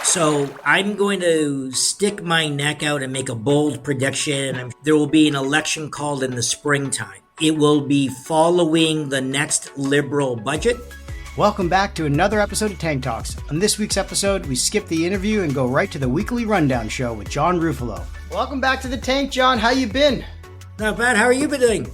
So I'm going to stick my neck out and make a bold prediction. There will be an election called in the springtime. It will be following the next liberal budget. Welcome back to another episode of Tank Talks. On this week's episode, we skip the interview and go right to the weekly rundown show with John Ruffalo. Welcome back to the Tank, John. How you been? Not bad. How are you been doing?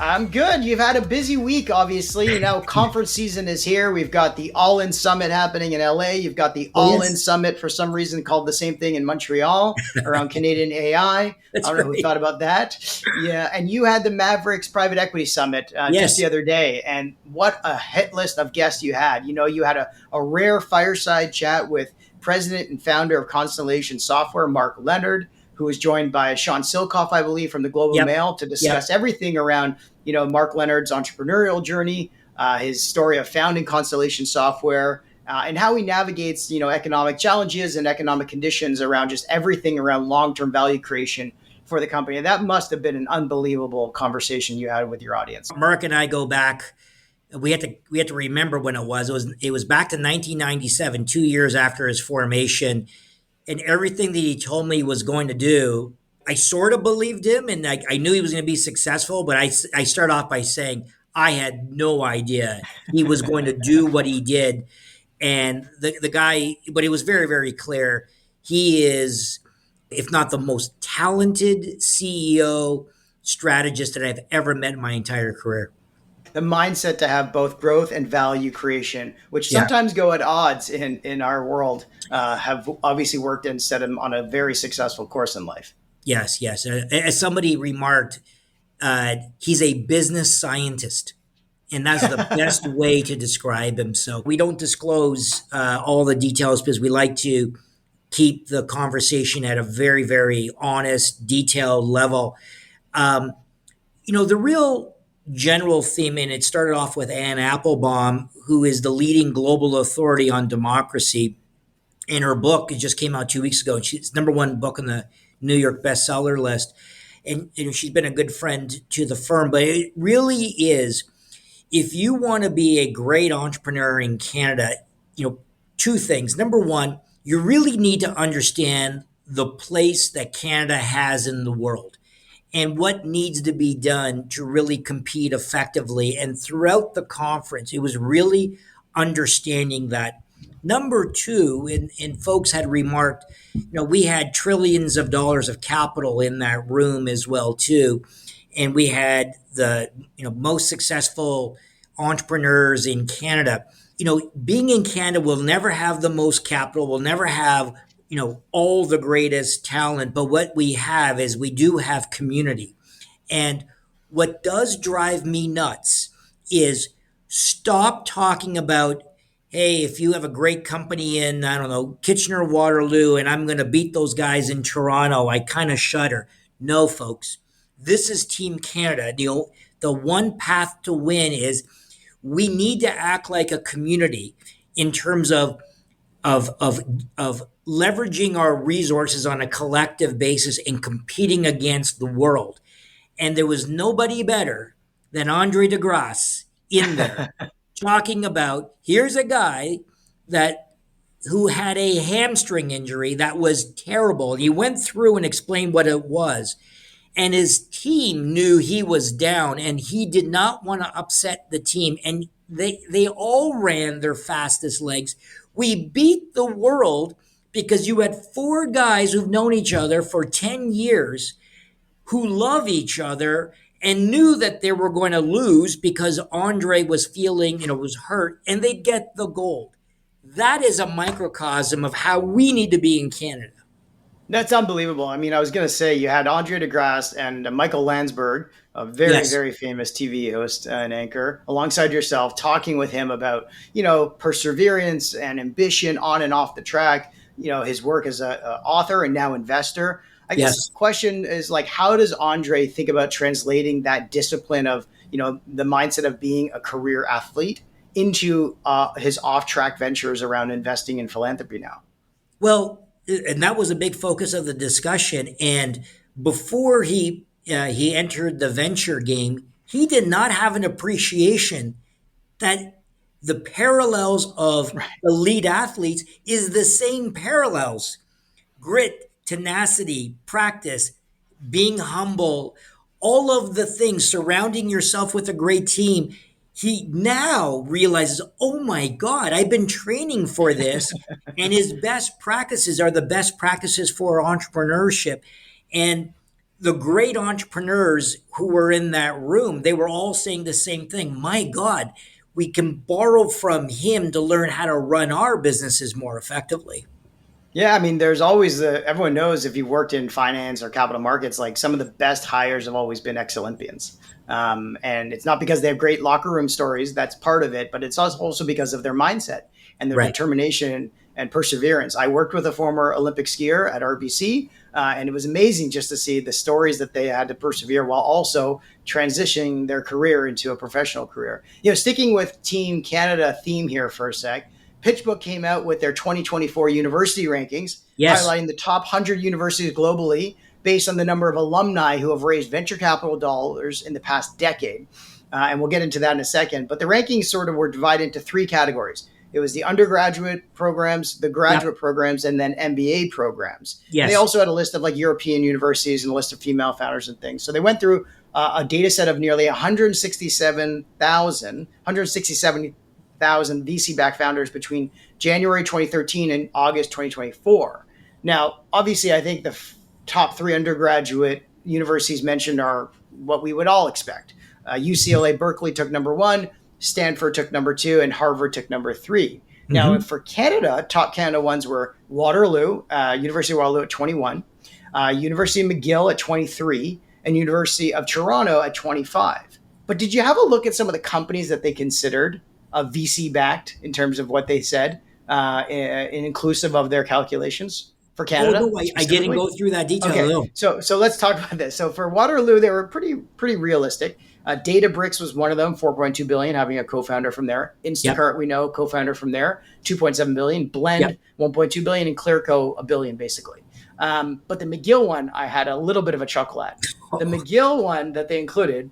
I'm good. You've had a busy week, obviously. Conference season is here. We've got the All-In Summit happening in LA. You've got the All-In Summit for some reason called the same thing in Montreal around Canadian AI. I don't know who thought about that. Yeah, and you had the Maverix Private Equity Summit just the other day. And what a hit list of guests you had. You had a rare fireside chat with president and founder of Consolidation Software, Mark Leonard, who was joined by Sean Silkoff, I believe, from the Global Mail to discuss everything around, Mark Leonard's entrepreneurial journey, his story of founding Constellation Software, and how he navigates, economic challenges and economic conditions around just everything around long-term value creation for the company. And that must have been an unbelievable conversation you had with your audience. Mark and I go back. We had to remember when it was. It was back to 1997, 2 years after his formation. And everything that he told me he was going to do, I sort of believed him, and I knew he was going to be successful. But I start off by saying I had no idea he was going to do what he did. And the guy, but it was very, very clear. He is, if not the most talented CEO strategist that I've ever met in my entire career. The mindset to have both growth and value creation, which sometimes go at odds in our world, have obviously worked and set him on a very successful course in life. Yes. As somebody remarked, he's a business scientist, and that's the best way to describe him. So we don't disclose all the details because we like to keep the conversation at a very, very honest, detailed level. The real general theme, and it started off with Anne Applebaum, who is the leading global authority on democracy. And her book, it just came out 2 weeks ago. She's number one book on the New York bestseller list. And she's been a good friend to the firm. But it really is, if you want to be a great entrepreneur in Canada, two things. Number one, you really need to understand the place that Canada has in the world and what needs to be done to really compete effectively. And throughout the conference, it was really understanding that. Number two, and folks had remarked, we had trillions of dollars of capital in that room as well, too. And we had the most successful entrepreneurs in Canada. Being in Canada, we'll never have the most capital. We'll never have all the greatest talent, but what we have is we do have community. And what does drive me nuts is stop talking about, hey, if you have a great company in, Kitchener, Waterloo, and I'm going to beat those guys in Toronto, I kind of shudder. No, folks, this is Team Canada. The one path to win is we need to act like a community in terms of leveraging our resources on a collective basis and competing against the world. And there was nobody better than Andre De Grasse in there talking about, here's a guy who had a hamstring injury that was terrible. And he went through and explained what it was. And his team knew he was down, and he did not want to upset the team. And they all ran their fastest legs. We beat the world because you had four guys who've known each other for 10 years who love each other and knew that they were going to lose because Andre was feeling, was hurt, and they'd get the gold. That is a microcosm of how we need to be in Canada. That's unbelievable. I was going to say you had Andre De Grasse and Michael Landsberg, a very, very famous TV host and anchor, alongside yourself, talking with him about, perseverance and ambition on and off the track, his work as an author and now investor. I guess the question is, how does Andre think about translating that discipline of, the mindset of being a career athlete into his off-track ventures around investing in philanthropy now? Well, and that was a big focus of the discussion. And before he entered the venture game, he did not have an appreciation that The parallels of Right. elite athletes is the same parallels: grit, tenacity, practice, being humble, all of the things, surrounding yourself with a great team. He now realizes, oh my God, I've been training for this. And his best practices are the best practices for entrepreneurship. And the great entrepreneurs who were in that room, they were all saying the same thing. My God, we can borrow from him to learn how to run our businesses more effectively. Yeah, I mean, there's always everyone knows if you've worked in finance or capital markets, like some of the best hires have always been ex-Olympians. And it's not because they have great locker room stories, that's part of it, but it's also because of their mindset and their Right. determination and perseverance. I worked with a former Olympic skier at RBC, and it was amazing just to see the stories that they had to persevere while also transitioning their career into a professional career. Sticking with Team Canada theme here for a sec, PitchBook came out with their 2024 university rankings, Yes. highlighting the top 100 universities globally based on the number of alumni who have raised venture capital dollars in the past decade. And we'll get into that in a second. But the rankings sort of were divided into three categories. It was the undergraduate programs, the graduate Yep. programs, and then MBA programs. And they Yes. also had a list of like European universities and a list of female founders and things. So they went through a data set of nearly 167,000 VC-backed founders between January 2013 and August 2024. Now, obviously, I think the top three undergraduate universities mentioned are what we would all expect. UCLA Berkeley took number one, Stanford took number two, and Harvard took number three. Now, Mm-hmm. for Canada, top Canada ones were Waterloo, University of Waterloo at 21, University of McGill at 23, and University of Toronto at 25. But did you have a look at some of the companies that they considered VC backed in terms of what they said, inclusive of their calculations for Oh Canada no, I didn't specifically? go through that detail. Okay, No. so let's talk about this. So for Waterloo, they were pretty realistic. Databricks was one of them, 4.2 billion, having a co-founder from there. Yep. Instacart, we know, co-founder from there, 2.7 billion. Blend, Yep. 1.2 billion, and Clearco, a billion basically. But the McGill one, I had a little bit of a chuckle at. The Oh, McGill one that they included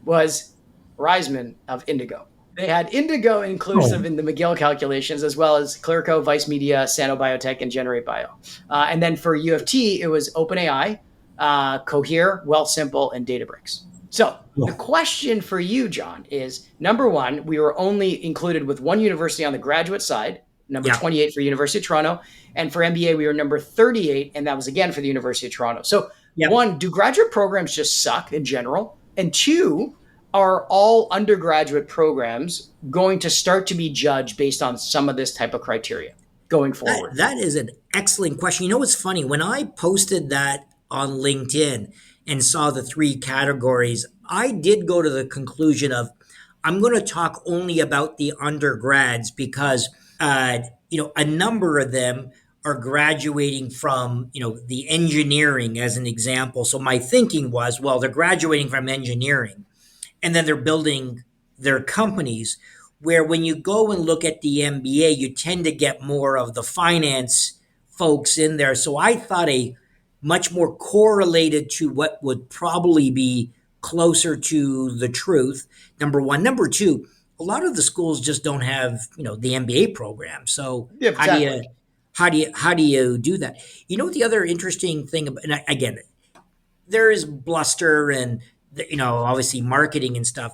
was Reisman of Indigo. They had Indigo inclusive in the McGill calculations, as well as Clearco, Vice Media, Sano Biotech, and Generate Bio. And then for UFT, it was OpenAI, Cohere, Wealthsimple, and Databricks. So the oh. question for you, John, is number one, we were only included with one university on the graduate side, number Yeah. 28 for University of Toronto. And for MBA, we were number 38, and that was again for the University of Toronto. So Yep. one, do graduate programs just suck in general? And two, are all undergraduate programs going to start to be judged based on some of this type of criteria going forward? That is an excellent question. You know what's funny? When I posted that on LinkedIn and saw the three categories, I did go to the conclusion of I'm going to talk only about the undergrads because a number of them are graduating from the engineering as an example. So my thinking was, well, they're graduating from engineering and then they're building their companies. Where when you go and look at the MBA, you tend to get more of the finance folks in there. So I thought a much more correlated to what would probably be closer to the truth. Number one. Number two, a lot of the schools just don't have the MBA program. So Yeah, how do you exactly. how do you do that? The other interesting thing about, and again, there is bluster and obviously marketing and stuff.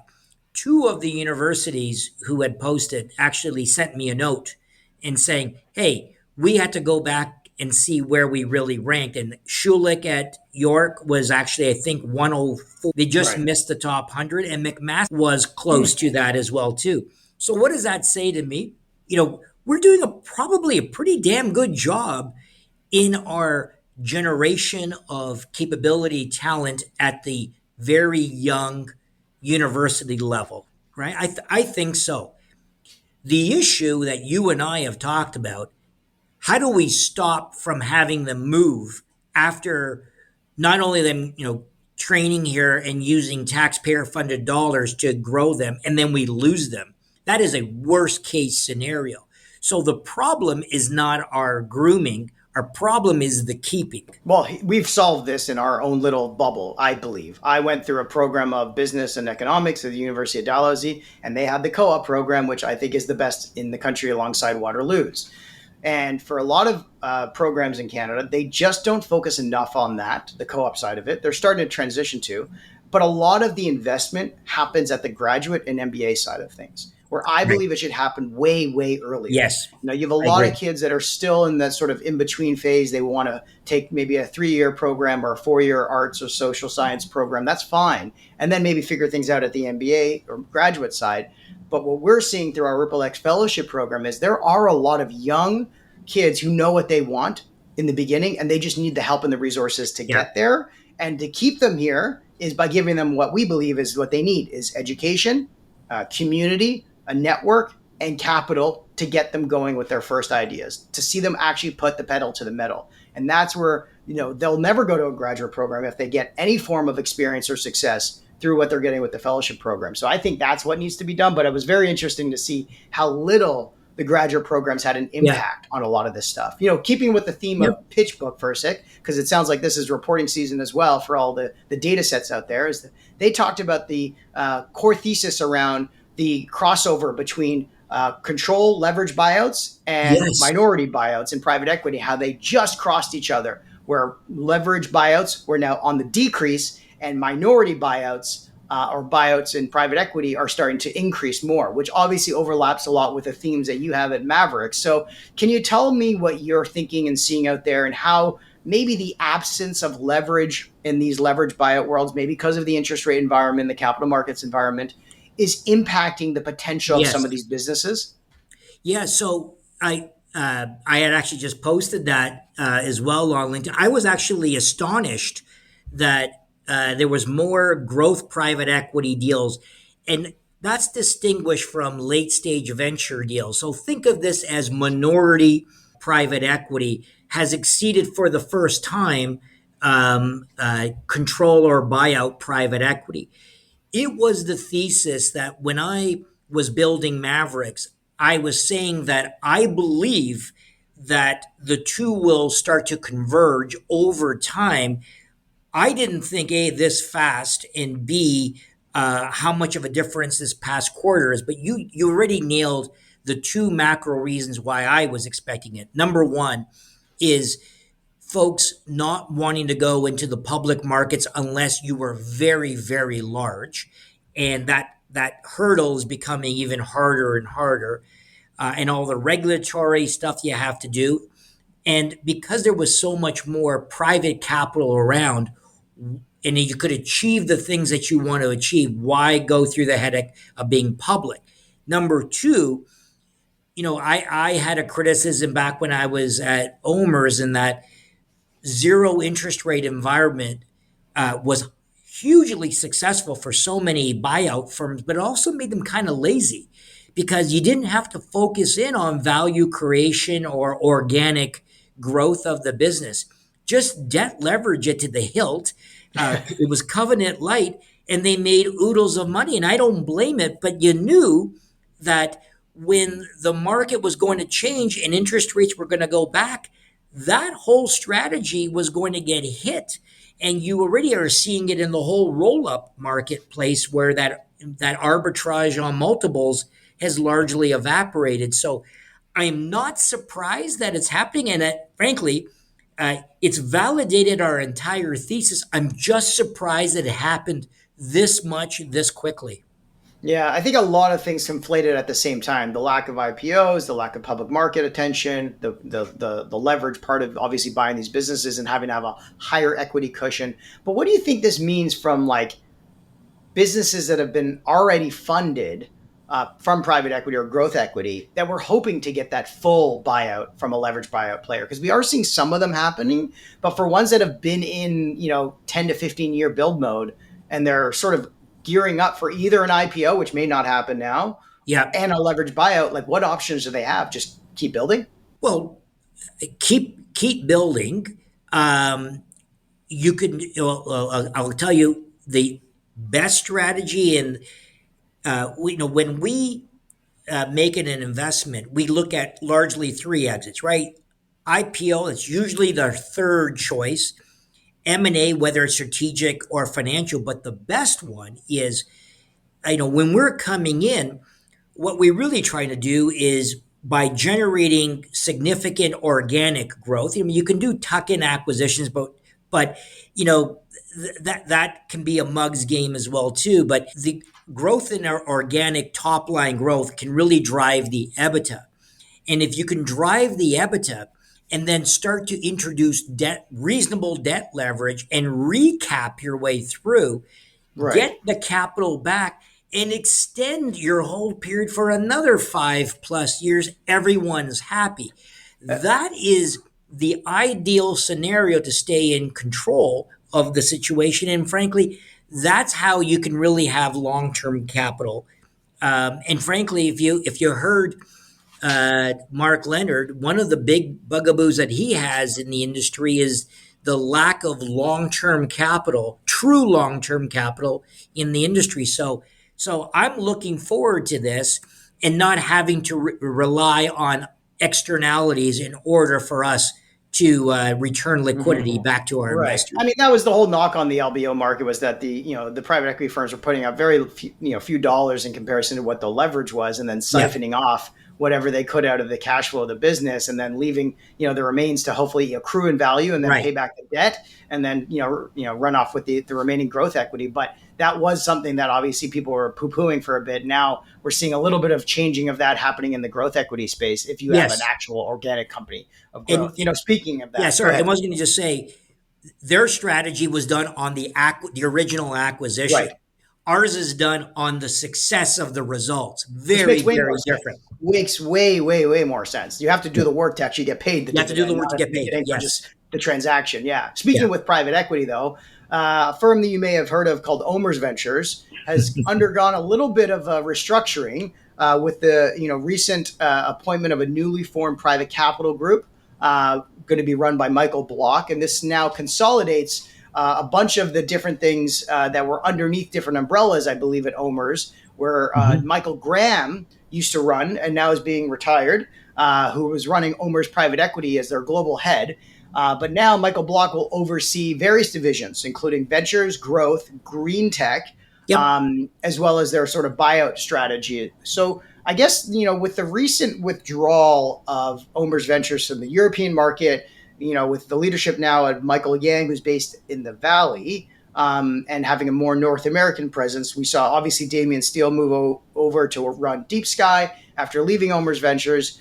Two of the universities who had posted actually sent me a note and saying, hey, we had to go back and see where we really ranked. And Schulich at York was actually, I think, 104. They just Right. missed the top 100, and McMaster was close to that as well too. So what does that say to me? We're doing probably a pretty damn good job in our generation of capability talent at the very young university level, right? I think so. The issue that you and I have talked about, how do we stop from having them move after not only them, training here and using taxpayer funded dollars to grow them and then we lose them? That is a worst case scenario. So the problem is not our grooming Our problem is the keeping. Well, we've solved this in our own little bubble, I believe. I went through a program of business and economics at the University of Dalhousie, and they had the co-op program, which I think is the best in the country alongside Waterloo's. And for a lot of programs in Canada, they just don't focus enough on that, the co-op side of it. They're starting to transition to, but a lot of the investment happens at the graduate and MBA side of things, where I Right. believe it should happen way, way earlier. Yes, You have a I lot of agree. kids that are still in that sort of in between phase. They want to take maybe a 3-year program or a 4-year arts or social science program. That's fine. And then maybe figure things out at the MBA or graduate side. But what we're seeing through our Ripple X fellowship program is there are a lot of young kids who know what they want in the beginning, and they just need the help and the resources to Yeah. get there. And to keep them here is by giving them what we believe is what they need is education, community, a network, and capital to get them going with their first ideas, to see them actually put the pedal to the metal. And that's where, they'll never go to a graduate program if they get any form of experience or success through what they're getting with the fellowship program. So I think that's what needs to be done. But it was very interesting to see how little the graduate programs had an Yeah. impact on a lot of this stuff. Keeping with the theme of Yep. PitchBook for a sec, because it sounds like this is reporting season as well for all the data sets out there, is that they talked about the core thesis around the crossover between control leverage buyouts and Yes. minority buyouts in private equity, how they just crossed each other, where leverage buyouts were now on the decrease and minority buyouts or buyouts in private equity are starting to increase more, which obviously overlaps a lot with the themes that you have at Maverix. So can you tell me what you're thinking and seeing out there and how maybe the absence of leverage in these leverage buyout worlds, maybe because of the interest rate environment, the capital markets environment, is impacting the potential of some Yes. of these businesses? Yeah. So I had actually just posted that as well on LinkedIn. I was actually astonished that there was more growth private equity deals, and that's distinguished from late stage venture deals. So think of this as minority private equity has exceeded for the first time control or buyout private equity. It was the thesis that when I was building Maverix, I was saying that I believe that the two will start to converge over time. I didn't think A, this fast, and B, how much of a difference this past quarter is, but you already nailed the two macro reasons why I was expecting it. Number one is folks not wanting to go into the public markets unless you were very, very large, and that hurdle is becoming even harder and harder, and all the regulatory stuff you have to do. And because there was so much more private capital around, and you could achieve the things that you want to achieve, why go through the headache of being public? Number two, I had a criticism back when I was at OMERS in that zero interest rate environment was hugely successful for so many buyout firms, but it also made them kind of lazy because you didn't have to focus in on value creation or organic growth of the business. Just debt leverage it to the hilt. It was covenant light, and they made oodles of money. And I don't blame it, but you knew that when the market was going to change and interest rates were going to go back, that whole strategy was going to get hit. And you already are seeing it in the whole roll up marketplace where that arbitrage on multiples has largely evaporated. So I am not surprised that it's happening. And frankly, it's validated our entire thesis. I'm just surprised that it happened this much, this quickly. Yeah, I think a lot of things conflated at the same time. The lack of IPOs, the lack of public market attention, the leverage part of obviously buying these businesses and having to have a higher equity cushion. But what do you think this means from like businesses that have been already funded from private equity or growth equity that we're hoping to get that full buyout from a leverage buyout player? Because we are seeing some of them happening, but for ones that have been in 10 to 15 year build mode and they're sort of gearing up for either an IPO, which may not happen now, Yeah. and a leverage buyout, like what options do they have? Just keep building? Well, keep building. You can. I'll tell you the best strategy, and when we make it an investment, we look at largely three exits, right? IPO, it's usually their third choice. M&A, whether it's strategic or financial, but the best one is, when we're coming in, what we really try to do is by generating significant organic growth. I mean, you can do tuck-in acquisitions, but you know that can be a mug's game as well too. But the growth in our organic top line growth can really drive the EBITDA. And if you can drive the EBITDA and then start to introduce debt, reasonable debt leverage, and recap your way through, Right. get the capital back and extend your hold period for another 5+ years, everyone's happy. That is the ideal scenario to stay in control of the situation. And frankly, that's how you can really have long-term capital. And frankly, if you heard Mark Leonard, one of the big bugaboos that he has in the industry is the lack of long-term capital, true long-term capital in the industry. So I'm looking forward to this and not having to rely on externalities in order for us to return liquidity back to our Right. investors. I mean, that was the whole knock on the LBO market, was that the private equity firms were putting out very few dollars in comparison to what the leverage was, and then Yeah, siphoning off whatever they could out of the cash flow of the business, and then leaving the remains to hopefully accrue in value and then pay right. back the debt, and then run off with the remaining growth equity. But that was something that obviously people were poo-pooing for a bit. Now we're seeing a little bit of changing of that happening in the growth equity space if you have an Yes. actual organic company of And growth. Speaking of yeah, that, go sorry, I ahead. was going to just say their strategy was done on the original acquisition. Right. Ours is done on the success of the results. Which Very, makes way very more different. sense. Makes way, way, way more sense. You have to do the work to actually get paid the You have to do the dividend, work not to at the get paid. beginning for Yes. just the transaction. Yeah. Yeah. Speaking with private equity, though, a firm that you may have heard of called OMERS Ventures has undergone a little bit of a restructuring with the recent appointment of a newly formed private capital group, going to be run by Michael Block, and this now consolidates a bunch of the different things that were underneath different umbrellas, I believe, at OMERS, where Mhm. Michael Graham used to run and now is being retired, who was running OMERS Private Equity as their global head. But now Michael Block will oversee various divisions, including ventures, growth, green tech, Yep. as well as their sort of buyout strategy. So I guess, with the recent withdrawal of OMERS Ventures from the European market, with the leadership now of Michael Yang, who's based in the Valley, and having a more North American presence, we saw obviously Damian Steele move over to run Deep Sky after leaving OMERS Ventures.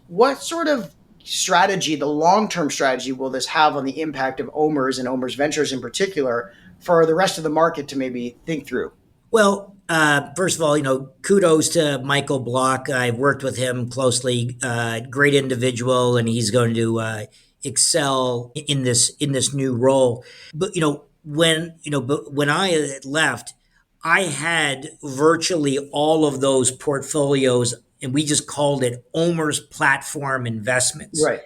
What sort of strategy, the long-term strategy, will this have on the impact of OMERS and OMERS Ventures in particular for the rest of the market to maybe think through? Well, first of all, kudos to Michael Block. I've worked with him closely. Great individual, and he's going to excel in this new role. But when I left, I had virtually all of those portfolios, and we just called it OMERS Platform Investments. Right.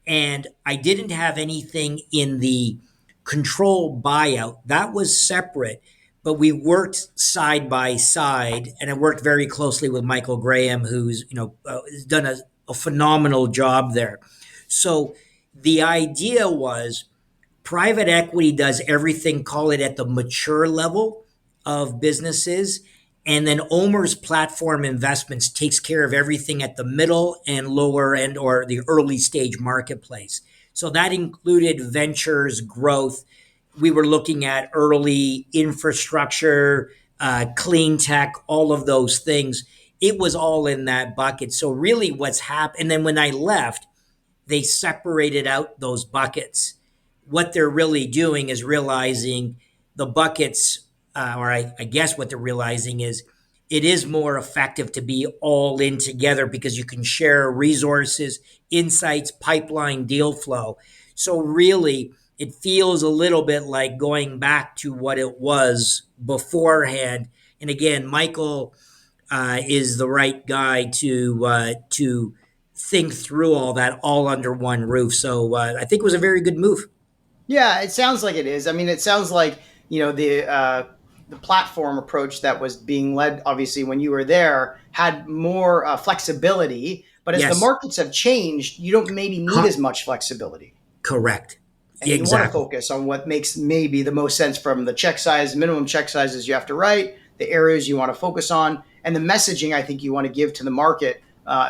And I didn't have anything in the control buyout. That was separate, but we worked side by side, and I worked very closely with Michael Graham, who's has done a phenomenal job there. So the idea was private equity does everything, call it at the mature level of businesses. And then OMERS Platform Investments takes care of everything at the middle and lower end or the early stage marketplace. So that included ventures, growth. We were looking at early infrastructure, clean tech, all of those things. It was all in that bucket. So really what's happened, and then when I left, they separated out those buckets. What they're really doing is realizing the buckets, or I guess what they're realizing is it is more effective to be all in together because you can share resources, insights, pipeline, deal flow. So really, it feels a little bit like going back to what it was beforehand. And again, Michael is the right guy to think through all that all under one roof. So I think it was a very good move. Yeah, it sounds like it is. I mean, it sounds like the platform approach that was being led, obviously, when you were there, had more flexibility, But as the Yes. markets have changed, you don't maybe need as much flexibility. Correct. And you want to focus on what makes maybe the most sense from the check size, minimum check sizes you have to write, the areas you want to focus on, and the messaging I think you want to give to the market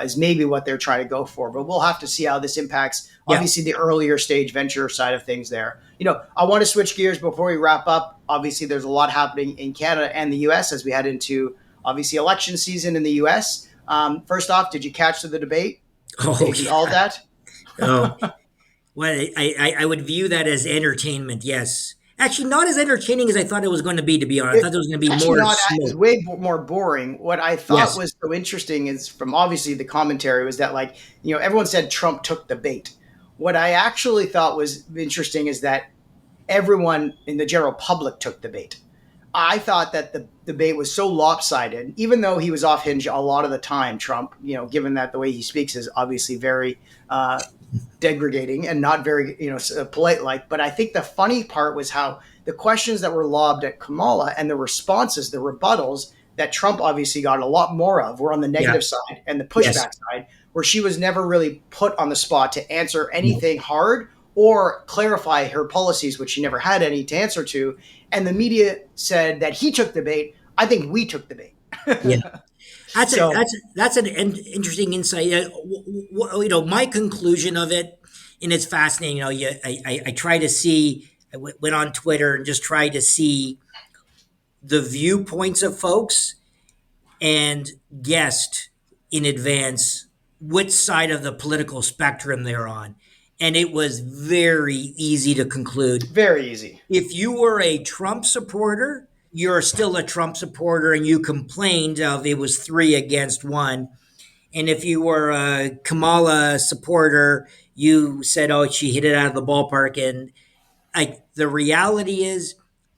is maybe what they're trying to go for. But we'll have to see how this impacts, obviously, the earlier stage venture side of things there. I want to switch gears before we wrap up. Obviously, there's a lot happening in Canada and the U.S. as we head into, obviously, election season in the U.S. First off, did you catch the debate? Oh, All that? Oh, well, I would view that as entertainment. Yes, actually, not as entertaining as I thought it was going to be. To be honest, I thought it was going to be Actually, more not. It was smoke. way more boring. What I thought Yes. was so interesting is from obviously the commentary was that everyone said Trump took the bait. What I actually thought was interesting is that everyone in the general public took the bait. I thought that the debate was so lopsided, even though he was off hinge a lot of the time, Trump, given that the way he speaks is obviously very degrading and not very, polite like. But I think the funny part was how the questions that were lobbed at Kamala and the responses, the rebuttals that Trump obviously got a lot more of were on the negative side and the pushback side, where she was never really put on the spot to answer anything hard or clarify her policies, which she never had any to answer to. And the media said that he took the bait. I think we took the bait. Yeah. That's an interesting insight. My conclusion of it, and it's fascinating. I try to see. Went on Twitter and just tried to see the viewpoints of folks and guessed in advance which side of the political spectrum they're on. And it was very easy to conclude. Very easy. If you were a Trump supporter, you're still a Trump supporter and you complained of it was 3 against 1. And if you were a Kamala supporter, you said, oh, she hit it out of the ballpark. And the reality is,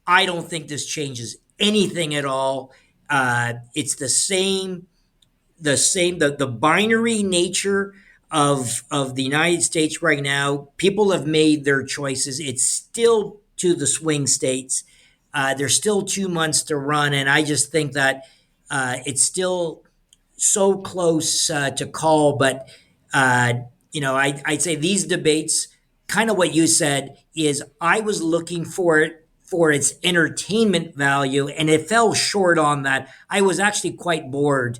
I don't think this changes anything at all. It's the binary nature of the United States right now. People have made their choices. It's still to the swing states. There's still 2 months to run, and I just think that it's still so close to call. But I'd say these debates, kind of what you said, is I was looking for it for its entertainment value, and it fell short on that. I was actually quite bored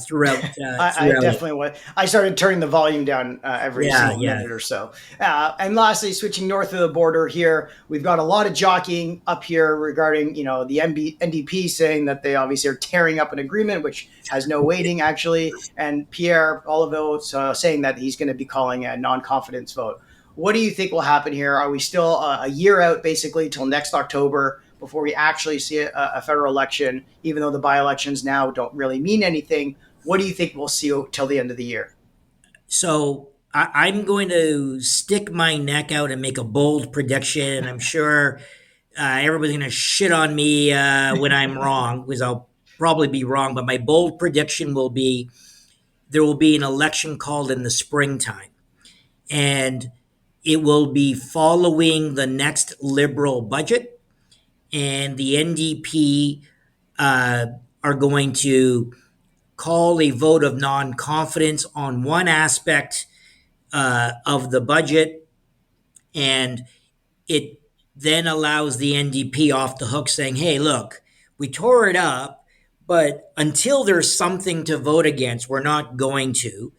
throughout. I definitely was. I started turning the volume down every single minute or so. And lastly, switching north of the border here, we've got a lot of jockeying up here regarding, the NDP saying that they obviously are tearing up an agreement, which has no weighting actually. And Pierre Oliveira saying that he's going to be calling a non-confidence vote. What do you think will happen here? Are we still a year out basically till next October before we actually see a federal election, even though the by-elections now don't really mean anything? What do you think we'll see till the end of the year? So I'm going to stick my neck out and make a bold prediction. And I'm sure everybody's going to shit on me when I'm wrong, because I'll probably be wrong. But my bold prediction will be there will be an election called in the springtime. And it will be following the next Liberal budget. And the NDP are going to call a vote of non-confidence on one aspect of the budget, and it then allows the NDP off the hook saying, hey, look, we tore it up, but until there's something to vote against, we're not going to.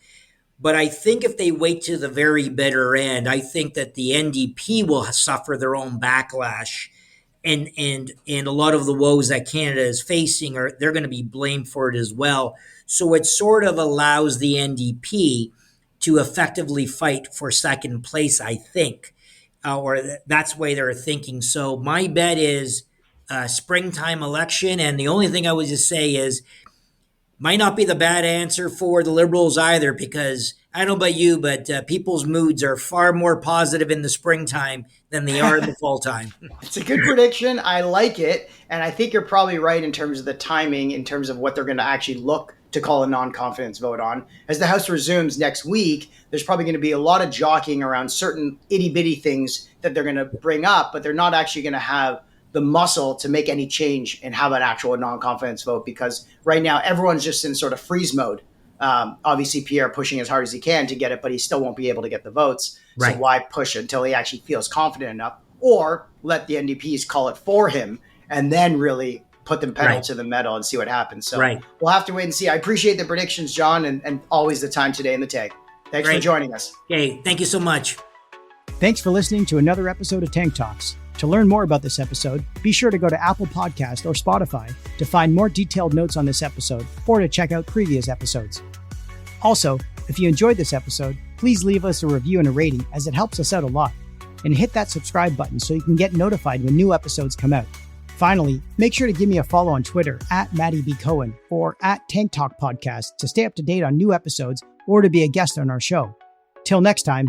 But I think if they wait to the very bitter end, I think that the NDP will suffer their own backlash. And a lot of the woes that Canada is facing they're going to be blamed for it as well. So it sort of allows the NDP to effectively fight for second place, I think, or that's the way they're thinking. So my bet is springtime election, and the only thing I would just say is might not be the bad answer for the Liberals either, because I don't know about you, but people's moods are far more positive in the springtime than they are in the fall time. It's a good prediction. I like it. And I think you're probably right in terms of the timing, in terms of what they're going to actually look to call a non-confidence vote on. As the House resumes next week, there's probably going to be a lot of jockeying around certain itty-bitty things that they're going to bring up, but they're not actually going to have the muscle to make any change and have an actual non-confidence vote, because right now everyone's just in sort of freeze mode Obviously, Pierre pushing as hard as he can to get it, but he still won't be able to get the votes. Right. So why push until he actually feels confident enough, or let the NDPs call it for him and then really put them pedal to the metal and see what happens. So we'll have to wait and see. I appreciate the predictions, John, and always the time today in the tag. Thanks for joining us. Okay, thank you so much. Thanks for listening to another episode of Tank Talks. To learn more about this episode, be sure to go to Apple Podcast or Spotify to find more detailed notes on this episode or to check out previous episodes. Also, if you enjoyed this episode, please leave us a review and a rating, as it helps us out a lot. And hit that subscribe button so you can get notified when new episodes come out. Finally, make sure to give me a follow on Twitter @MattyBCohen or @Tank Talk Podcast to stay up to date on new episodes or to be a guest on our show. Till next time,